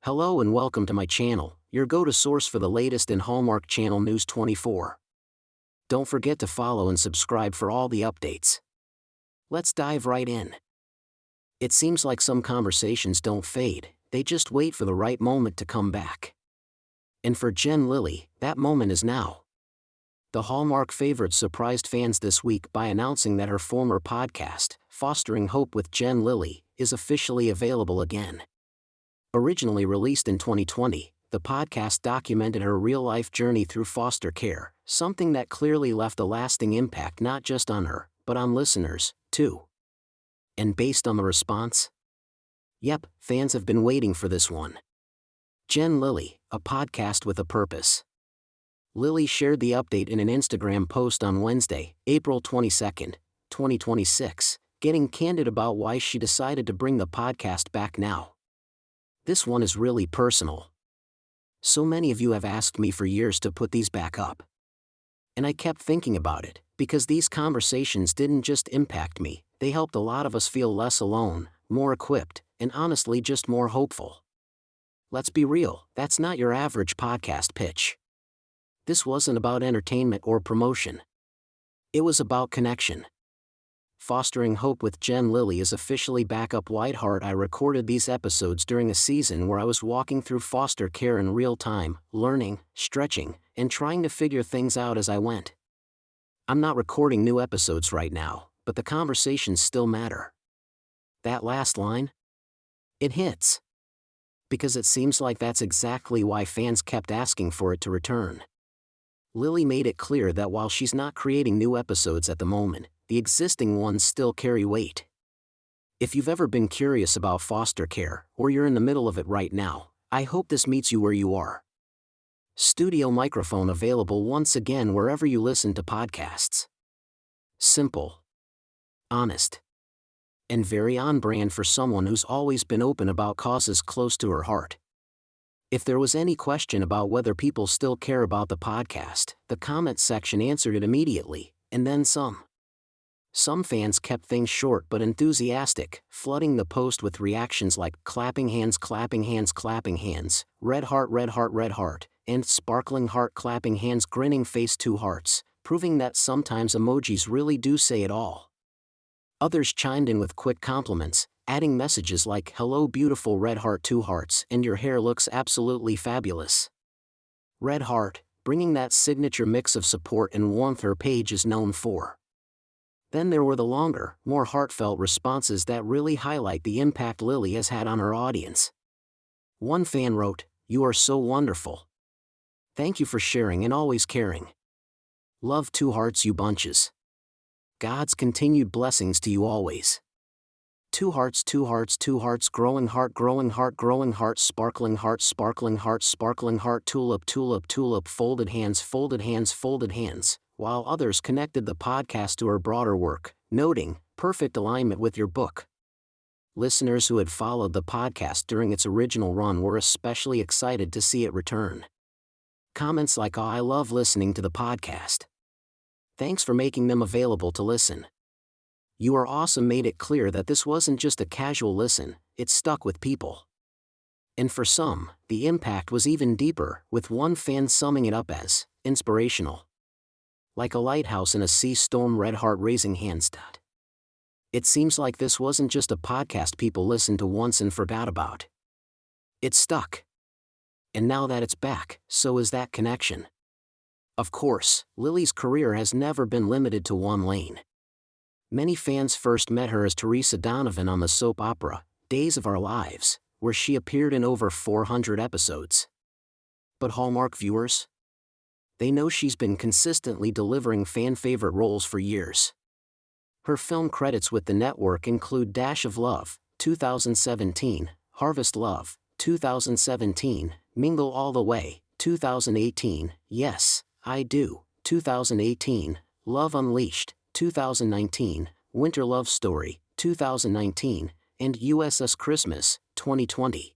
Hello and welcome to my channel, your go-to source for the latest in Hallmark Channel News 24. Don't forget to follow and subscribe for all the updates. Let's dive right in. It seems like some conversations don't fade, they just wait for the right moment to come back. And for Jen Lilley, that moment is now. The Hallmark favorite surprised fans this week by announcing that her former podcast, Fostering Hope with Jen Lilley, is officially available again. Originally released in 2020, the podcast documented her real-life journey through foster care, something that clearly left a lasting impact not just on her, but on listeners, too. And based on the response? Yep, fans have been waiting for this one. Jen Lilley, a podcast with a purpose. Lilley shared the update in an Instagram post on Wednesday, April 22, 2026, getting candid about why she decided to bring the podcast back now. This one is really personal. So many of you have asked me for years to put these back up. And I kept thinking about it, because these conversations didn't just impact me, they helped a lot of us feel less alone, more equipped, and honestly just more hopeful. Let's be real, that's not your average podcast pitch. This wasn't about entertainment or promotion. It was about connection. Fostering Hope with Jen Lilley is officially back up. Whiteheart. I recorded these episodes during a season where I was walking through foster care in real time, learning, stretching, and trying to figure things out as I went. I'm not recording new episodes right now, but the conversations still matter. That last line? It hits. Because it seems like that's exactly why fans kept asking for it to return. Lilley made it clear that while she's not creating new episodes at the moment, the existing ones still carry weight. If you've ever been curious about foster care, or you're in the middle of it right now, I hope this meets you where you are. Studio microphone available once again wherever you listen to podcasts. Simple, honest, and very on brand for someone who's always been open about causes close to her heart. If there was any question about whether people still care about the podcast, the comment section answered it immediately, and then some. Some fans kept things short but enthusiastic, flooding the post with reactions like clapping hands, red heart, and sparkling heart, clapping hands, grinning face, 2 hearts, proving that sometimes emojis really do say it all. Others chimed in with quick compliments, adding messages like hello beautiful red heart, 2 hearts, and your hair looks absolutely fabulous. Red heart, bringing that signature mix of support and warmth her page is known for. Then there were the longer, more heartfelt responses that really highlight the impact Lilley has had on her audience. One fan wrote, "You are so wonderful. Thank you for sharing and always caring. Love, 2 hearts, you bunches. God's continued blessings to you always. 2 hearts, growing heart, sparkling heart, tulip, folded hands, while others connected the podcast to her broader work, noting, perfect alignment with your book. Listeners who had followed the podcast during its original run were especially excited to see it return. Comments like, "Oh, I love listening to the podcast. Thanks for making them available to listen. You are awesome," made it clear that this wasn't just a casual listen, it stuck with people. And for some, the impact was even deeper, with one fan summing it up as inspirational. Like a lighthouse in a sea storm, red heart, raising hands. It seems like this wasn't just a podcast people listened to once and forgot about. It stuck. And now that it's back, so is that connection. Of course, Lilley's career has never been limited to one lane. Many fans first met her as Teresa Donovan on the soap opera, Days of Our Lives, where she appeared in over 400 episodes. But Hallmark viewers? They know she's been consistently delivering fan-favorite roles for years. Her film credits with the network include Dash of Love, 2017, Harvest Love, 2017, Mingle All the Way, 2018, Yes, I Do, 2018, Love Unleashed, 2019, Winter Love Story, 2019, and USS Christmas, 2020.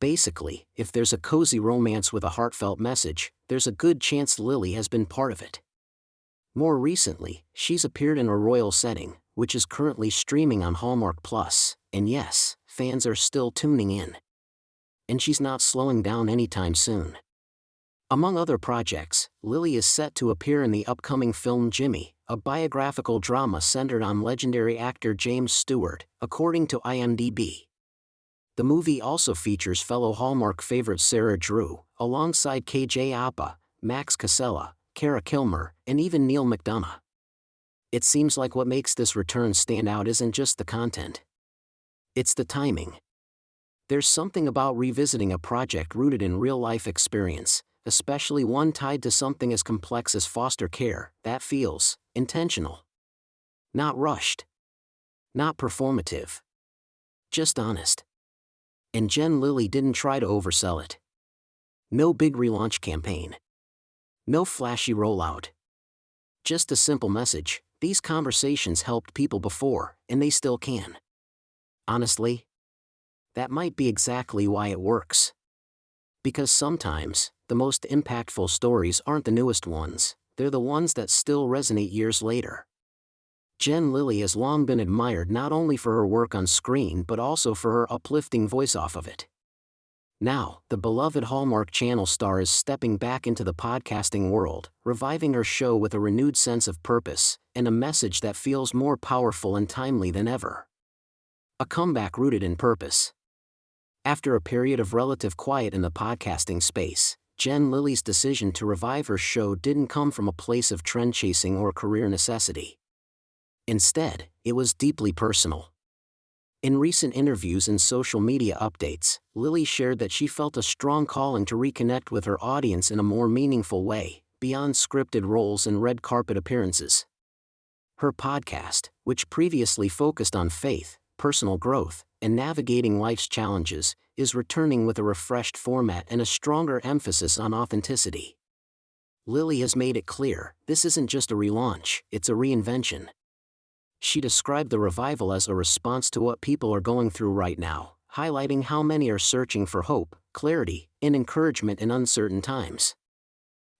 Basically, if there's a cozy romance with a heartfelt message, there's a good chance Lilley has been part of it. More recently, she's appeared in A Royal Setting, which is currently streaming on Hallmark Plus, and yes, fans are still tuning in. And she's not slowing down anytime soon. Among other projects, Lilley is set to appear in the upcoming film Jimmy, a biographical drama centered on legendary actor James Stewart, according to IMDb. The movie also features fellow Hallmark favorite Sarah Drew, alongside KJ Apa, Max Casella, Cara Kilmer, and even Neil McDonough. It seems like what makes this return stand out isn't just the content. It's the timing. There's something about revisiting a project rooted in real-life experience, especially one tied to something as complex as foster care, that feels intentional. Not rushed. Not performative. Just honest. And Jen Lilley didn't try to oversell it. No big relaunch campaign. No flashy rollout. Just a simple message: these conversations helped people before, and they still can. Honestly, that might be exactly why it works. Because sometimes, the most impactful stories aren't the newest ones, they're the ones that still resonate years later. Jen Lilley has long been admired not only for her work on screen but also for her uplifting voice off of it. Now, the beloved Hallmark Channel star is stepping back into the podcasting world, reviving her show with a renewed sense of purpose, and a message that feels more powerful and timely than ever. A comeback rooted in purpose. After a period of relative quiet in the podcasting space, Jen Lilley's decision to revive her show didn't come from a place of trend-chasing or career necessity. Instead, it was deeply personal. In recent interviews and social media updates, Lilley shared that she felt a strong calling to reconnect with her audience in a more meaningful way, beyond scripted roles and red carpet appearances. Her podcast, which previously focused on faith, personal growth, and navigating life's challenges, is returning with a refreshed format and a stronger emphasis on authenticity. Lilley has made it clear, this isn't just a relaunch, it's a reinvention. She described the revival as a response to what people are going through right now, highlighting how many are searching for hope, clarity, and encouragement in uncertain times.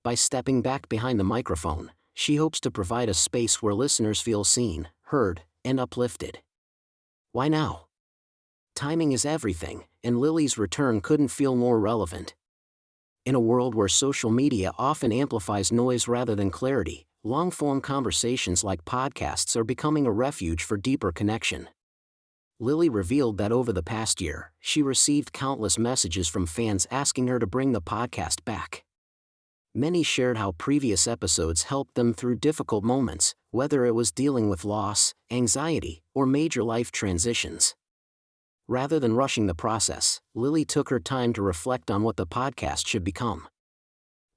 By stepping back behind the microphone, she hopes to provide a space where listeners feel seen, heard, and uplifted. Why now? Timing is everything, and Lilley's return couldn't feel more relevant. In a world where social media often amplifies noise rather than clarity, long-form conversations like podcasts are becoming a refuge for deeper connection. Lilley revealed that over the past year, she received countless messages from fans asking her to bring the podcast back. Many shared how previous episodes helped them through difficult moments, whether it was dealing with loss, anxiety, or major life transitions. Rather than rushing the process, Lilley took her time to reflect on what the podcast should become.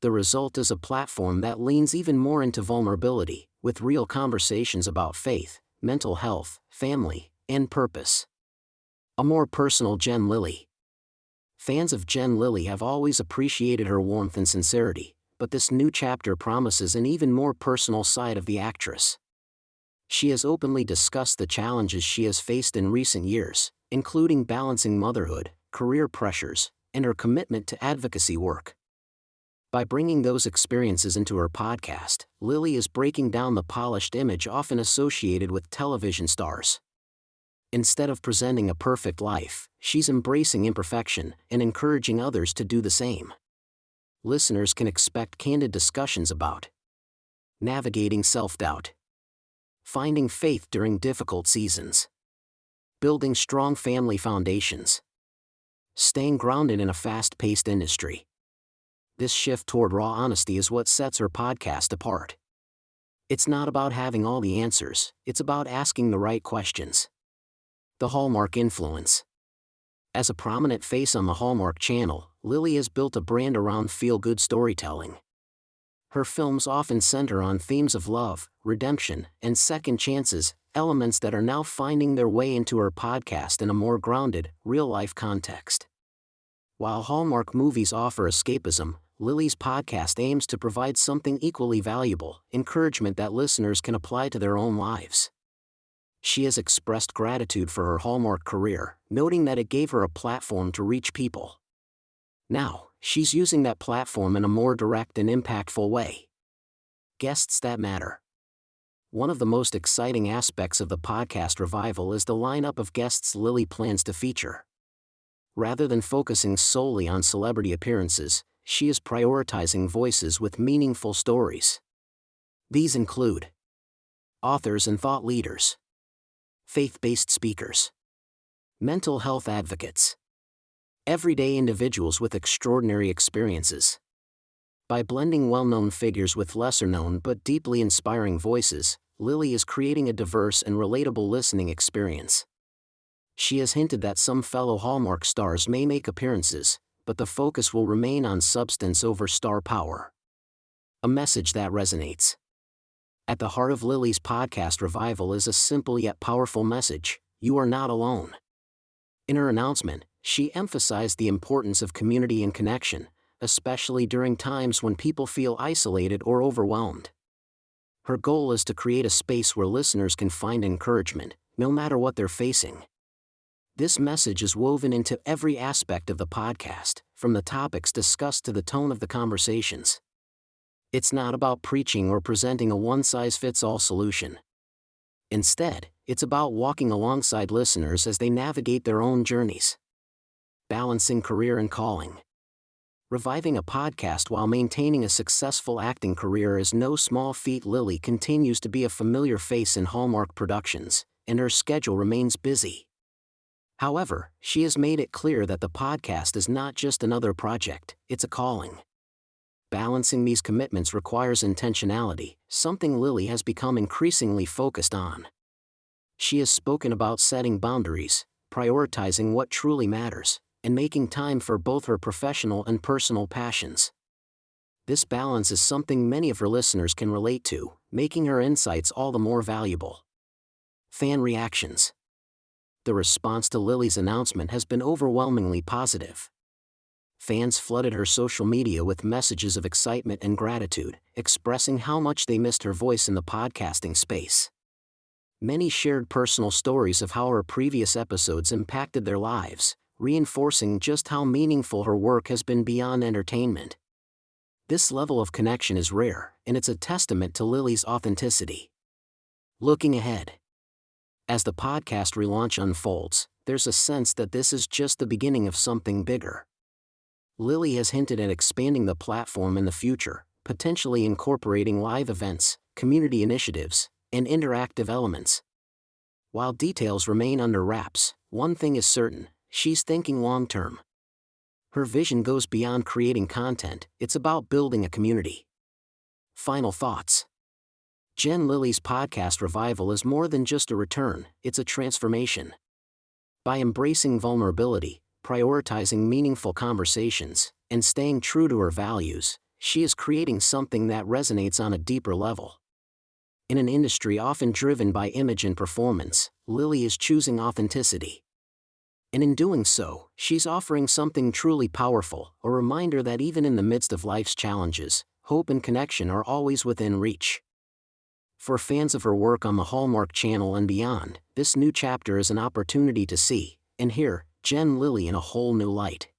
The result is a platform that leans even more into vulnerability, with real conversations about faith, mental health, family, and purpose. A more personal Jen Lilley. Fans of Jen Lilley have always appreciated her warmth and sincerity, but this new chapter promises an even more personal side of the actress. She has openly discussed the challenges she has faced in recent years, including balancing motherhood, career pressures, and her commitment to advocacy work. By bringing those experiences into her podcast, Lilley is breaking down the polished image often associated with television stars. Instead of presenting a perfect life, she's embracing imperfection and encouraging others to do the same. Listeners can expect candid discussions about navigating self-doubt, finding faith during difficult seasons, building strong family foundations, staying grounded in a fast-paced industry. This shift toward raw honesty is what sets her podcast apart. It's not about having all the answers, it's about asking the right questions. The Hallmark influence. As a prominent face on the Hallmark Channel, Lilley has built a brand around feel-good storytelling. Her films often center on themes of love, redemption, and second chances, elements that are now finding their way into her podcast in a more grounded, real-life context. While Hallmark movies offer escapism, Lilley's podcast aims to provide something equally valuable, encouragement that listeners can apply to their own lives. She has expressed gratitude for her Hallmark career, noting that it gave her a platform to reach people. Now, she's using that platform in a more direct and impactful way. Guests that matter. One of the most exciting aspects of the podcast revival is the lineup of guests Lilley plans to feature. Rather than focusing solely on celebrity appearances, she is prioritizing voices with meaningful stories. These include authors and thought leaders, faith-based speakers, mental health advocates, everyday individuals with extraordinary experiences. By blending well-known figures with lesser-known but deeply inspiring voices, Lilley is creating a diverse and relatable listening experience. She has hinted that some fellow Hallmark stars may make appearances, but the focus will remain on substance over star power. A message that resonates. At the heart of Lilley's podcast revival is a simple yet powerful message: you are not alone. In her announcement, she emphasized the importance of community and connection, especially during times when people feel isolated or overwhelmed. Her goal is to create a space where listeners can find encouragement, no matter what they're facing. This message is woven into every aspect of the podcast, from the topics discussed to the tone of the conversations. It's not about preaching or presenting a one-size-fits-all solution. Instead, it's about walking alongside listeners as they navigate their own journeys. Balancing career and calling. Reviving a podcast while maintaining a successful acting career is no small feat. Lilley continues to be a familiar face in Hallmark Productions, and her schedule remains busy. However, she has made it clear that the podcast is not just another project, it's a calling. Balancing these commitments requires intentionality, something Lilley has become increasingly focused on. She has spoken about setting boundaries, prioritizing what truly matters, and making time for both her professional and personal passions. This balance is something many of her listeners can relate to, making her insights all the more valuable. Fan reactions. The response to Lilley's announcement has been overwhelmingly positive. Fans flooded her social media with messages of excitement and gratitude, expressing how much they missed her voice in the podcasting space. Many shared personal stories of how her previous episodes impacted their lives, reinforcing just how meaningful her work has been beyond entertainment. This level of connection is rare, and it's a testament to Lilley's authenticity. Looking ahead. As the podcast relaunch unfolds, there's a sense that this is just the beginning of something bigger. Lilley has hinted at expanding the platform in the future, potentially incorporating live events, community initiatives, and interactive elements. While details remain under wraps, one thing is certain: she's thinking long-term. Her vision goes beyond creating content, it's about building a community. Final thoughts. Jen Lilley's podcast revival is more than just a return, it's a transformation. By embracing vulnerability, prioritizing meaningful conversations, and staying true to her values, she is creating something that resonates on a deeper level. In an industry often driven by image and performance, Lilley is choosing authenticity. And in doing so, she's offering something truly powerful, a reminder that even in the midst of life's challenges, hope and connection are always within reach. For fans of her work on the Hallmark Channel and beyond, this new chapter is an opportunity to see and hear Jen Lilley in a whole new light.